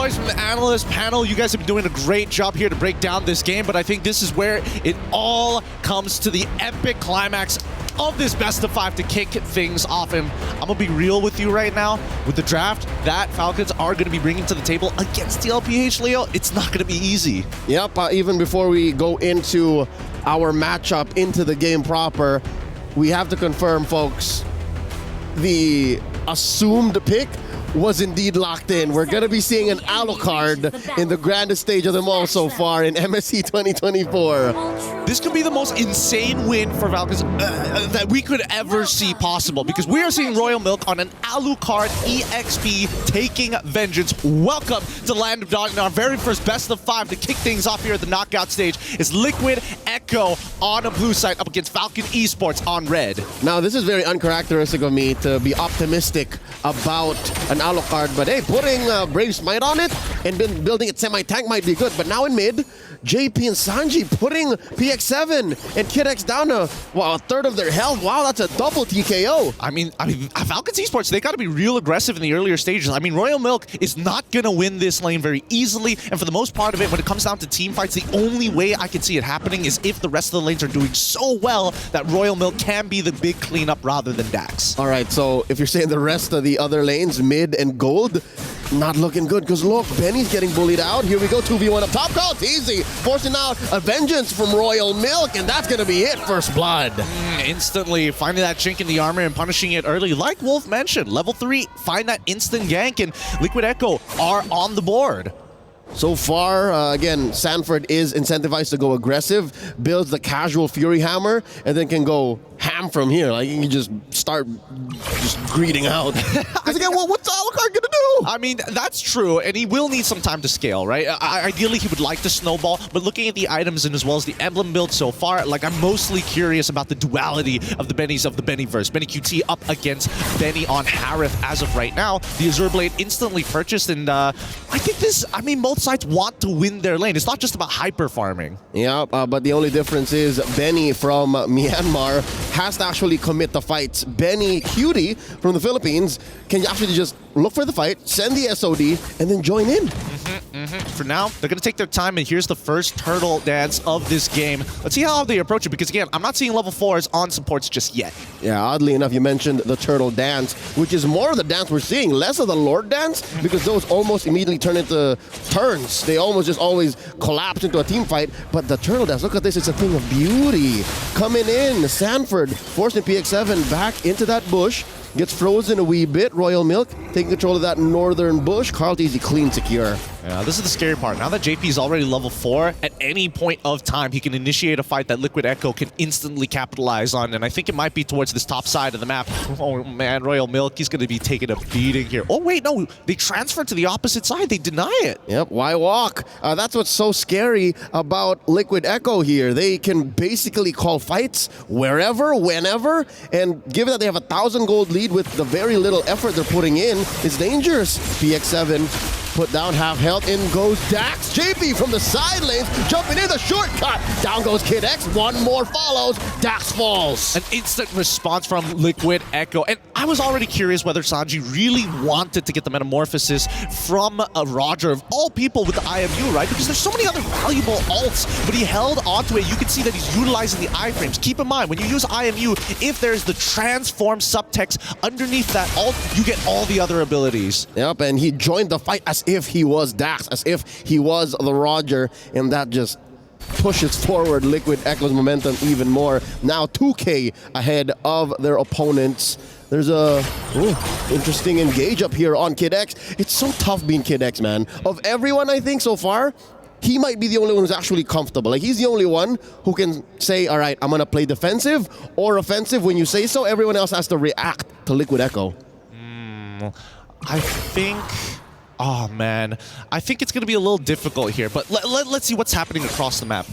boys from the analyst panel. You guys have been doing a great job here to break down this game, but I think this is where it all comes to the epic climax of this best of 5 to kick things off. And I'm gonna be real with you right now. With the draft that Falcons are gonna be bringing to the table against the LPH, Leo, it's not gonna be easy. Yep, even before we go into our matchup, into the game proper, we have to confirm, folks, the assumed pick was indeed locked in. We're going to be seeing an Alucard in the grandest stage of them all so far in MSC 2024. This could be the most insane win for Falcons that we could ever see possible, because we are seeing Royal Milk on an Alucard EXP taking vengeance. Welcome to the Land of Dawn, and our very first best of 5 to kick things off here at the knockout stage is Liquid Echo on a blue side up against Falcon Esports on red. Now, this is very uncharacteristic of me to be optimistic about an Alucard, but hey, putting Brave Smite on it and building it semi-tank might be good. But now in mid, JP and Sanji putting PX7 and Kid X down to, well, a third of their health. Wow, that's a double TKO. I mean, Falcons Esports, they got to be real aggressive in the earlier stages. I mean, Royal Milk is not going to win this lane very easily, and for the most part of it, when it comes down to team fights, the only way I can see it happening is if the rest of the lanes are doing so well that Royal Milk can be the big cleanup rather than Dax. All right, so if you're saying the rest of the other lanes, mid and gold, not looking good, because look, Benny's getting bullied out. Here we go, 2v1 up top. Call it easy, forcing out a vengeance from Royal Milk, and that's going to be it, first blood. Instantly finding that chink in the armor and punishing it early. Like Wolf mentioned, level 3, find that instant gank, and Liquid Echo are on the board. So far, again, Sanford is incentivized to go aggressive, builds the casual Fury Hammer, and then can go ham from here. Like, you can just start greeting out. Because again, well, what's Alucard gonna do? I mean, that's true, and he will need some time to scale, right? Ideally, he would like to snowball, but looking at the items and as well as the emblem build so far, like, I'm mostly curious about the duality of the Bennies of the Bennyverse. Benny QT up against Benny on Harith as of right now. The Azure Blade instantly purchased, and I think this, I mean, both sides want to win their lane. It's not just about hyper farming. Yeah, but the only difference is Benny from Myanmar has to actually commit the fights. Benny Cutie from the Philippines can actually just look for the fight, send the SOD, and then join in. For now, they're going to take their time, and here's the first turtle dance of this game. Let's see how they approach it, because again, I'm not seeing level 4s on supports just yet. Yeah, oddly enough, you mentioned the turtle dance, which is more of the dance we're seeing, less of the Lord dance, because those almost immediately turn into turns. They almost just always collapse into a team fight, but the turtle dance, look at this, it's a thing of beauty. Coming in, Sanford forcing PX7 back into that bush, gets frozen a wee bit. Royal Milk taking control of that northern bush. Carl Easy clean secure. Yeah, this is the scary part. Now that JP is already level 4, at any point of time, he can initiate a fight that Liquid Echo can instantly capitalize on, and I think it might be towards this top side of the map. Oh man, Royal Milk, he's going to be taking a beating here. Oh wait, no, they transfer to the opposite side. They deny it. Yep, why walk? That's what's so scary about Liquid Echo here. They can basically call fights wherever, whenever, and given that they have 1,000 gold lead with the very little effort they're putting in, it's dangerous. PX7 put down half health, in goes Dax. JP from the side lanes, jumping in the shortcut. Down goes Kid X, one more follows, Dax falls. An instant response from Liquid Echo. And I was already curious whether Sanji really wanted to get the Metamorphosis from Roger, of all people, with the IMU, right? Because there's so many other valuable ults, but he held onto it. You can see that he's utilizing the iframes. Keep in mind, when you use IMU, if there's the transform subtext underneath that ult, you get all the other abilities. Yep, and he joined the fight as if he was Dax, as if he was the Roger, and that just pushes forward Liquid Echo's momentum even more. Now 2K ahead of their opponents. There's a interesting engage up here on Kid X. It's so tough being Kid X, man. Of everyone, I think, so far, he might be the only one who's actually comfortable. Like, he's the only one who can say, all right, I'm going to play defensive or offensive. When you say so, everyone else has to react to Liquid Echo. I think... Oh, man. I think it's going to be a little difficult here, but let's see what's happening across the map.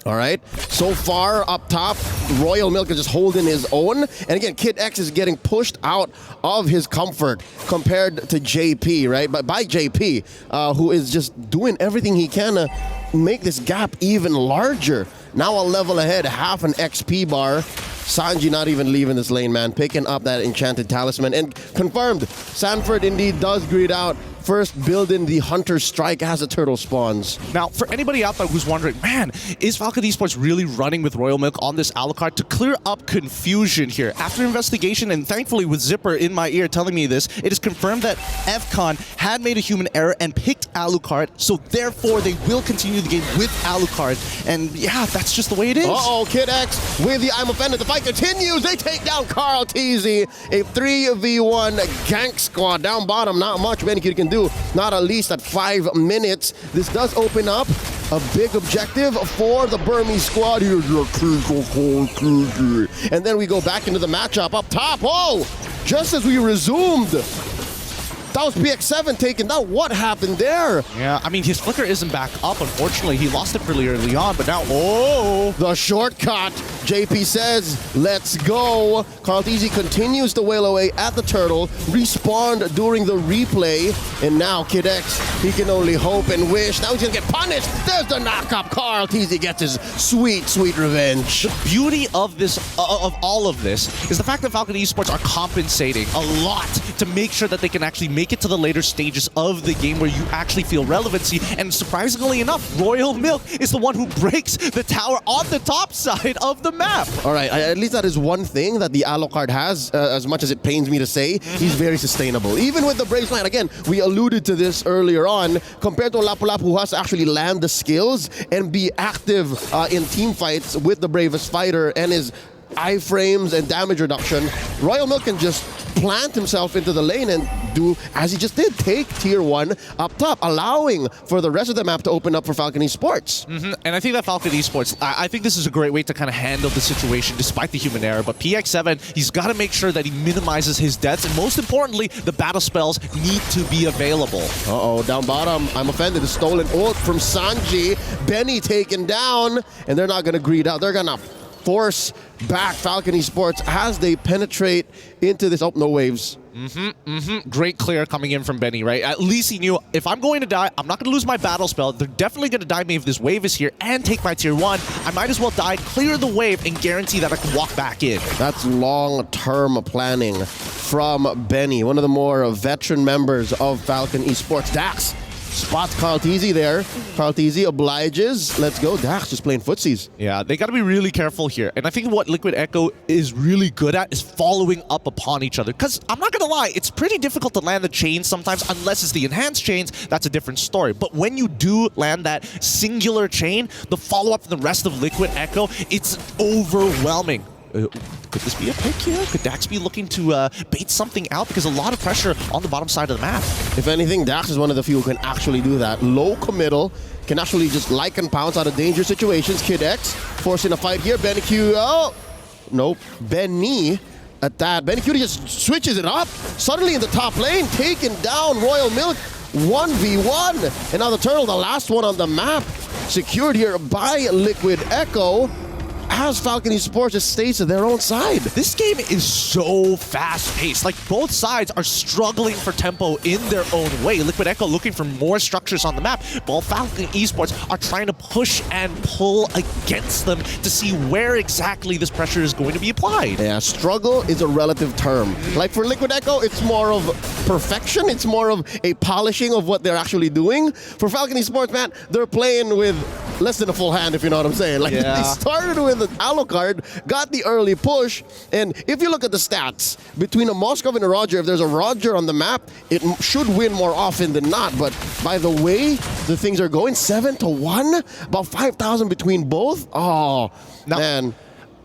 All right, so far up top, Royal Milk is just holding his own. And again, Kid X is getting pushed out of his comfort compared to JP, right? But by JP, who is just doing everything he can to make this gap even larger. Now a level ahead, half an XP bar. Sanji not even leaving this lane, man. Picking up that enchanted talisman. And confirmed, Sanford indeed does greet out first build in the Hunter Strike as the turtle spawns. Now, for anybody out there who's wondering, man, is Falcon Esports really running with Royal Milk on this Alucard? To clear up confusion here, after investigation, and thankfully with Zipper in my ear telling me this, it is confirmed that FCon had made a human error and picked Alucard, so therefore they will continue the game with Alucard. And yeah, that's just the way it is. Uh-oh, Kid X with the I'm Offended. The fight continues. They take down Carl Teasy. A 3v1 gank squad. Down bottom, not much Benikid can do. Not at least at 5 minutes. This does open up a big objective for the Burmese squad. Here's your and then we go back into the matchup up top. Oh, just as we resumed. That was PX7 taken down. What happened there? Yeah, I mean, his flicker isn't back up, unfortunately. He lost it pretty early on, but now, oh! The shortcut. JP says, let's go. Carl Teasy continues to wail away at the turtle, respawned during the replay, and now Kid X, he can only hope and wish. Now he's gonna get punished. There's the knock-up. Carl Teasy gets his sweet, sweet revenge. The beauty of this, of all of this, is the fact that Falcon Esports are compensating a lot to make sure that they can actually make it to the later stages of the game where you actually feel relevancy. And surprisingly enough, Royal Milk is the one who breaks the tower on the top side of the map. All right, at least that is one thing that the Alucard has, as much as it pains me to say, he's very sustainable. Even with the Braves line, again, we alluded to this earlier on, compared to Lapu-Lapu who has to actually land the skills and be active in team fights with the bravest fighter and his iframes and damage reduction, Royal Milk can just plant himself into the lane and do as he just did, take tier 1 up top, allowing for the rest of the map to open up for Falcon Esports. And I think that Falcon Esports, I think this is a great way to kind of handle the situation despite the human error, but PX7, he's got to make sure that he minimizes his deaths, and most importantly, the battle spells need to be available. Uh-oh, down bottom, I'm Offended, a stolen ult from Sanji, Benny taken down, and they're not going to greed out, they're going to force back Falcon Esports as they penetrate into this. Oh, no waves. Great clear coming in from Benny, right? At least he knew, if I'm going to die, I'm not going to lose my battle spell. They're definitely going to die me if this wave is here and take my tier 1. I might as well die, clear the wave, and guarantee that I can walk back in. That's long-term planning from Benny, one of the more veteran members of Falcon Esports. Dax spots Carl Teasy there. Carl Teasy obliges. Let's go. Dax just playing footsies. Yeah, they got to be really careful here. And I think what Liquid Echo is really good at is following up upon each other. Because I'm not going to lie, it's pretty difficult to land the chains sometimes, unless it's the enhanced chains. That's a different story. But when you do land that singular chain, the follow-up from the rest of Liquid Echo, it's overwhelming. Could this be a pick here? Could Dax be looking to bait something out? Because a lot of pressure on the bottom side of the map. If anything, Dax is one of the few who can actually do that. Low committal, can actually just like and pounce out of dangerous situations. Kid X forcing a fight here. Benny Q, oh, nope. Benny at that. Benny Q just switches it up. Suddenly in the top lane, taking down Royal Milk. 1v1. And now the turtle, the last one on the map, secured here by Liquid Echo, as Falcon Esports just stays to their own side. This game is so fast-paced. Like, both sides are struggling for tempo in their own way. Liquid Echo looking for more structures on the map, while Falcon Esports are trying to push and pull against them to see where exactly this pressure is going to be applied. Yeah, struggle is a relative term. Like, for Liquid Echo, it's more of perfection. It's more of a polishing of what they're actually doing. For Falcon Esports, man, they're playing with less than a full hand, if you know what I'm saying. Like, yeah. They started with the Alucard, got the early push, and if you look at the stats, between a Moskov and a Roger, if there's a Roger on the map, it should win more often than not, but by the way the things are going, 7-1, about 5,000 between both, oh, now, man.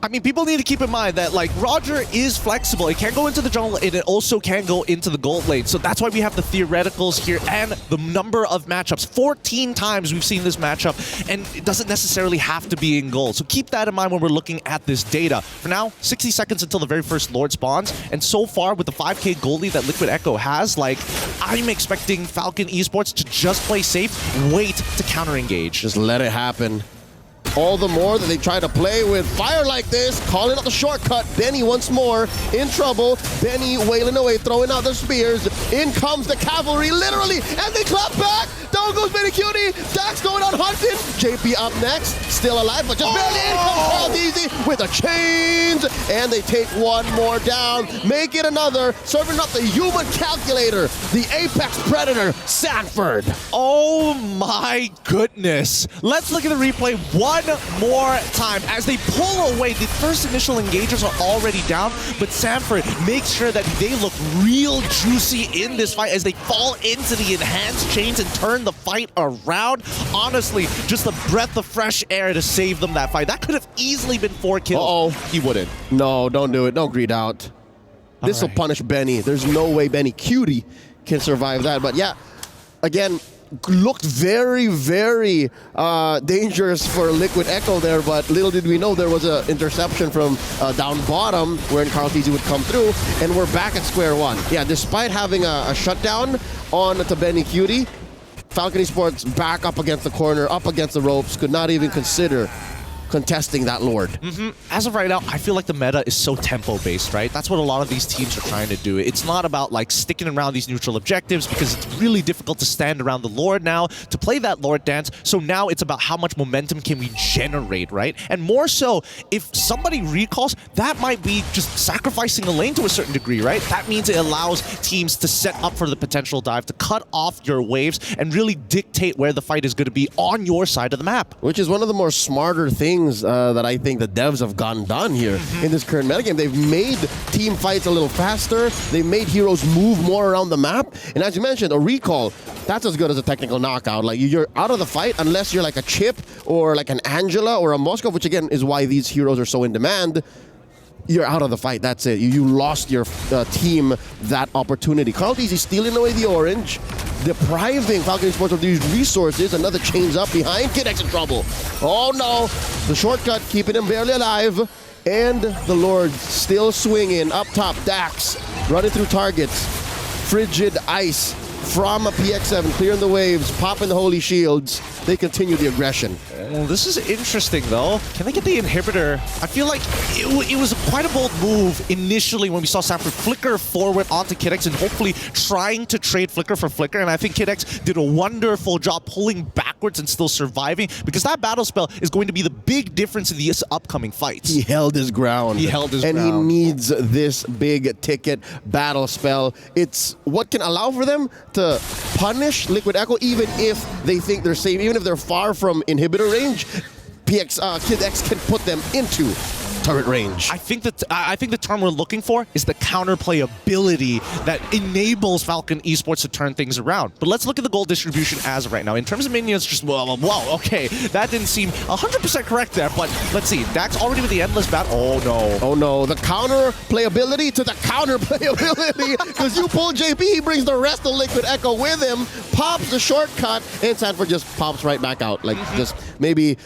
I mean, people need to keep in mind that, like, Roger is flexible. It can go into the jungle, and it also can go into the gold lane. So that's why we have the theoreticals here and the number of matchups. 14 times we've seen this matchup, and it doesn't necessarily have to be in gold. So keep that in mind when we're looking at this data. For now, 60 seconds until the very first Lord spawns, and so far, with the 5k gold lead that Liquid Echo has, like, I'm expecting Falcon Esports to just play safe, wait to counter-engage. Just let it happen. All the more that they try to play with fire like this, calling out the shortcut. Benny once more in trouble. Benny wailing away, throwing out the spears. In comes the cavalry, literally, and they clap back. Down goes Benny Cutie. Dax going on hunting. JP up next. Still alive, but just barely in. Comes Easy with the chains. And they take one more down. Make it another. Serving up the human calculator. The Apex Predator, Sanford. Oh my goodness. Let's look at the replay one more time. As they pull away, the first initial engagers are already down, but Sanford makes sure that they look real juicy in this fight as they fall into the enhanced chains and turn the fight around. Honestly, just a breath of fresh air to save them that fight. That could have easily been 4 kills. Uh-oh. He wouldn't. No, don't do it. Don't greed out. This will punish Benny. There's no way Benny Cutie can survive that. But yeah, again, looked very, very dangerous for Liquid Echo there, but little did we know there was an interception from down bottom wherein Carl Tizzy would come through, and we're back at square one. Yeah, despite having a shutdown on to Benny Cutie, Falcon Esports back up against the corner, up against the ropes, could not even consider contesting that Lord. As of right now, I feel like the meta is so tempo-based, right? That's what a lot of these teams are trying to do. It's not about like sticking around these neutral objectives because it's really difficult to stand around the Lord now, to play that Lord dance. So now it's about how much momentum can we generate, right? And more so, if somebody recalls, that might be just sacrificing a lane to a certain degree, right? That means it allows teams to set up for the potential dive, to cut off your waves and really dictate where the fight is going to be on your side of the map. Which is one of the more smarter things that I think the devs have gotten done here in this current metagame. They've made team fights a little faster. They've made heroes move more around the map. And as you mentioned, a recall, that's as good as a technical knockout. Like, you're out of the fight unless you're like a Chip or like an Angela or a Moskov, which again is why these heroes are so in demand. You're out of the fight. That's it. You lost your team that opportunity. Carl Tizzy stealing away the orange, depriving Falcon Esports of these resources. Another chains up behind. Kid X in trouble. Oh no. The shortcut keeping him barely alive. And the Lord still swinging. Up top, Dax running through targets. Frigid Ice from a PX7, clearing the waves, popping the holy shields. They continue the aggression. Well, this is interesting, though. Can they get the inhibitor? I feel like it was quite a bold move initially when we saw Sanford flicker forward onto Kid X and hopefully trying to trade Flicker for Flicker. And I think Kid X did a wonderful job pulling backwards and still surviving, because that battle spell is going to be the big difference in these upcoming fights. He held his ground. He held his ground. And he needs this big ticket battle spell. It's what can allow for them to punish Liquid Echo even if they think they're safe, even if they're far from inhibitor range. Kid X can put them into turret range. I think the term we're looking for is the counterplay ability that enables Falcon Esports to turn things around. But let's look at the gold distribution as of right now. In terms of minions, just wow, okay, that didn't seem 100% correct there. But let's see, Dax already with the endless bat. Oh no! Oh no! The counterplayability to the counterplayability, because you pull JP, he brings the rest of Liquid Echo with him, pops the shortcut, and Sanford just pops right back out, like just maybe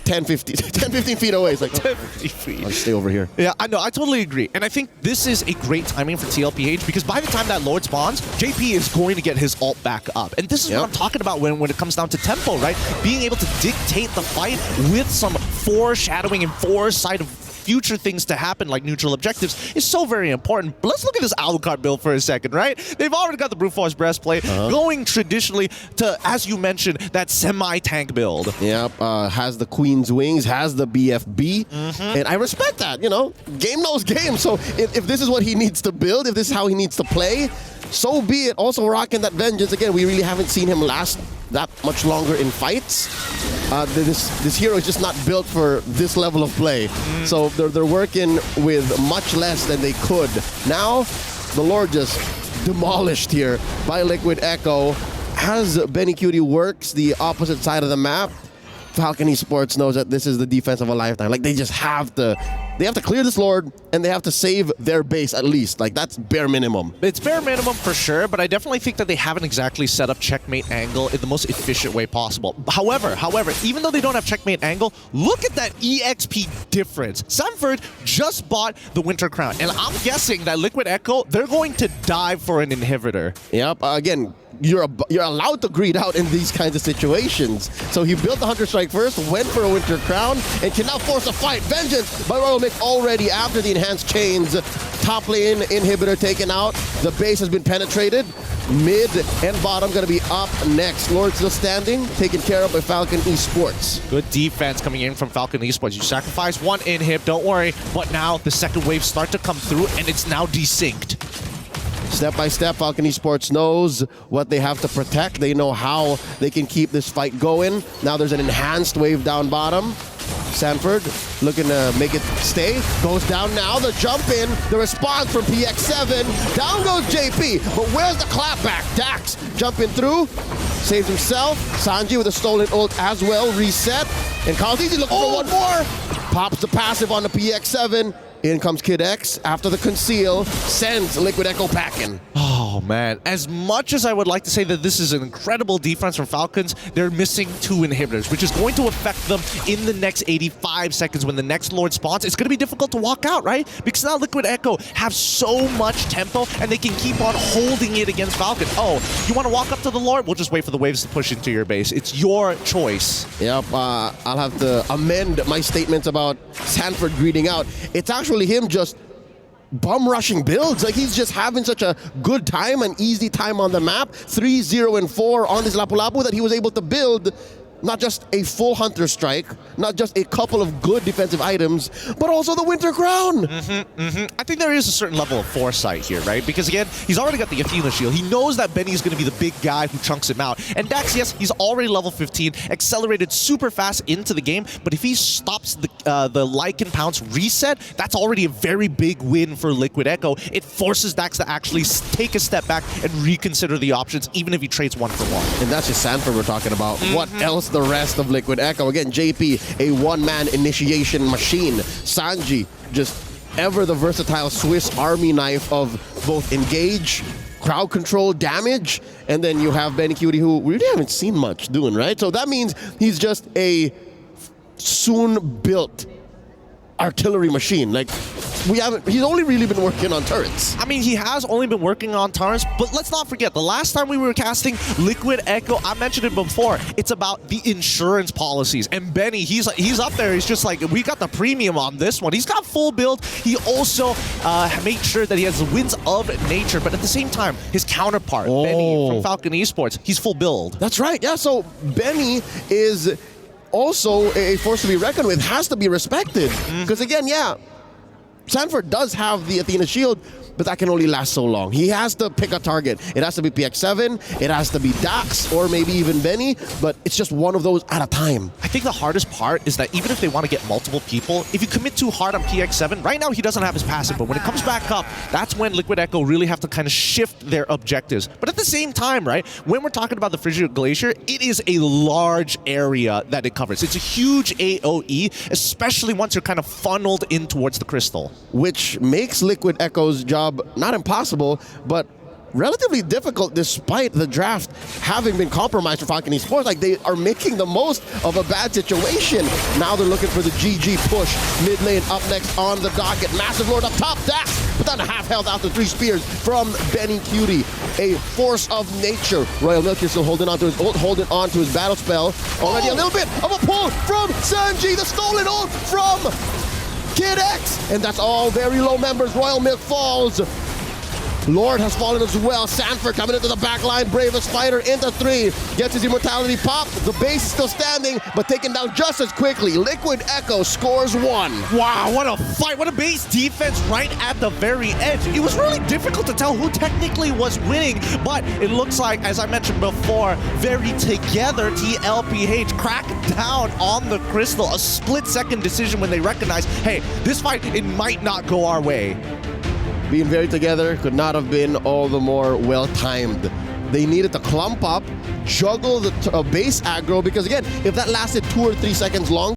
10, 15 feet away. It's like, 10, 15 feet. I'll stay over here. Yeah, I know. I totally agree. And I think this is a great timing for TLPH, because by the time that Lord spawns, JP is going to get his ult back up. And this is what I'm talking about when it comes down to tempo, right? Being able to dictate the fight with some foreshadowing and foresight of future things to happen, like neutral objectives, is so very important. But let's look at this Alucard build for a second, right? They've already got the Brute Force breastplate, going traditionally to, as you mentioned, that semi-tank build. Yep, has the Queen's Wings, has the BFB, and I respect that, you know? Game knows game, so if this is what he needs to build, if this is how he needs to play, so be it. Also rocking that Vengeance. Again, we really haven't seen him last that much longer in fights. This hero is just not built for this level of play. So they're working with much less than they could. Now, the Lord just demolished here by Liquid Echo. As Benny Cutie works the opposite side of the map, Falcon Esports knows that this is the defense of a lifetime. Like, they just have to clear this Lord, and they have to save their base at least. Like, that's bare minimum. It's bare minimum for sure, but I definitely think that they haven't exactly set up checkmate angle in the most efficient way possible. However, even though they don't have checkmate angle, look at that EXP difference. Sanford just bought the Winter Crown, and I'm guessing that Liquid Echo, they're going to dive for an inhibitor. Yep, again, you're allowed to greed out in these kinds of situations. So he built the Hunter Strike first, went for a Winter Crown, and can now force a fight. Vengeance by Royal Mick already after the enhanced chains. Top lane inhibitor taken out. The base has been penetrated. Mid and bottom going to be up next. Lord still standing, taken care of by Falcon Esports. Good defense coming in from Falcon Esports. You sacrifice one inhib, don't worry. But now the second wave start to come through, and it's now desynced. Step by step, Falcon Esports knows what they have to protect. They know how they can keep this fight going. Now there's an enhanced wave down bottom. Sanford looking to make it stay. Goes down now. The jump in. The response from PX7. Down goes JP. But where's the clapback? Dax jumping through. Saves himself. Sanji with a stolen ult as well. Reset. And Kaldizi looking for one more. Pops the passive on the PX7. In comes Kid X after the conceal, sends Liquid Echo packing. Oh man, as much as I would like to say that this is an incredible defense from Falcons, they're missing 2 inhibitors, which is going to affect them in the next 85 seconds when the next Lord spawns. It's going to be difficult to walk out, right? Because now Liquid Echo have so much tempo and they can keep on holding it against Falcon. Oh, you want to walk up to the Lord? We'll just wait for the waves to push into your base. It's your choice. Yep, I'll have to amend my statements about Sanford greeding out. It's actually him just bum rushing builds. Like, he's just having such a good time, an easy time on the map. 3-0-4 on this Lapu-Lapu that he was able to build not just a full Hunter Strike, not just a couple of good defensive items, but also the Winter Crown. I think there is a certain level of foresight here, right? Because again, he's already got the Athena shield. He knows that Benny's going to be the big guy who chunks him out. And Dax, yes, he's already level 15, accelerated super fast into the game, but if he stops the Lycan Pounce reset, that's already a very big win for Liquid Echo. It forces Dax to actually take a step back and reconsider the options, even if he trades 1 for 1. And that's just Sanford we're talking about. What else the rest of Liquid Echo? Again, JP, a one-man initiation machine. Sanji, just ever the versatile Swiss Army knife of both engage, crowd control, damage, and then you have Benny Cutie, who we really haven't seen much doing, right? So that means he's just a soon-built artillery machine. Like, he's only really been working on turrets. I mean, he has only been working on turrets, but let's not forget, the last time we were casting Liquid Echo, I mentioned it before, it's about the insurance policies. And Benny, he's up there, he's just like, we got the premium on this one. He's got full build. He also made sure that he has the winds of nature, but at the same time, his counterpart, Benny from Falcon Esports, he's full build. That's right, yeah, so Benny is also a force to be reckoned with, has to be respected. Because again, yeah, Sanford does have the Athena shield, but that can only last so long. He has to pick a target. It has to be PX7, it has to be Dax, or maybe even Benny, but it's just one of those at a time. I think the hardest part is that even if they want to get multiple people, if you commit too hard on PX7, right now he doesn't have his passive, but when it comes back up, that's when Liquid Echo really have to kind of shift their objectives. But at the same time, right, when we're talking about the Frigid Glacier, it is a large area that it covers. It's a huge AoE, especially once you're kind of funneled in towards the crystal. Which makes Liquid Echo's job not impossible, but relatively difficult despite the draft having been compromised for Falcon Esports. Like, they are making the most of a bad situation. Now they're looking for the GG push. Mid lane up next on the docket. Massive Lord up top. Dax, but down to half health after 3 spears from Benny Cutie. A force of nature. Royal Milk here still holding on to his ult, holding on to his battle spell. Already a little bit of a pull from Sanji. The stolen ult from Kid X, and that's all very low members. Royal Milk falls. Lord has fallen as well. Sanford coming into the back line. Bravest fighter into 3. Gets his immortality pop. The base is still standing, but taken down just as quickly. Liquid Echo scores 1. Wow, what a fight. What a base defense right at the very edge. It was really difficult to tell who technically was winning, but it looks like, as I mentioned before, very together TLPH cracked down on the crystal. A split-second decision when they recognized, hey, this fight, it might not go our way. Being very together could not have been all the more well-timed. They needed to clump up, juggle the base aggro, because again, if that lasted 2 or 3 seconds long,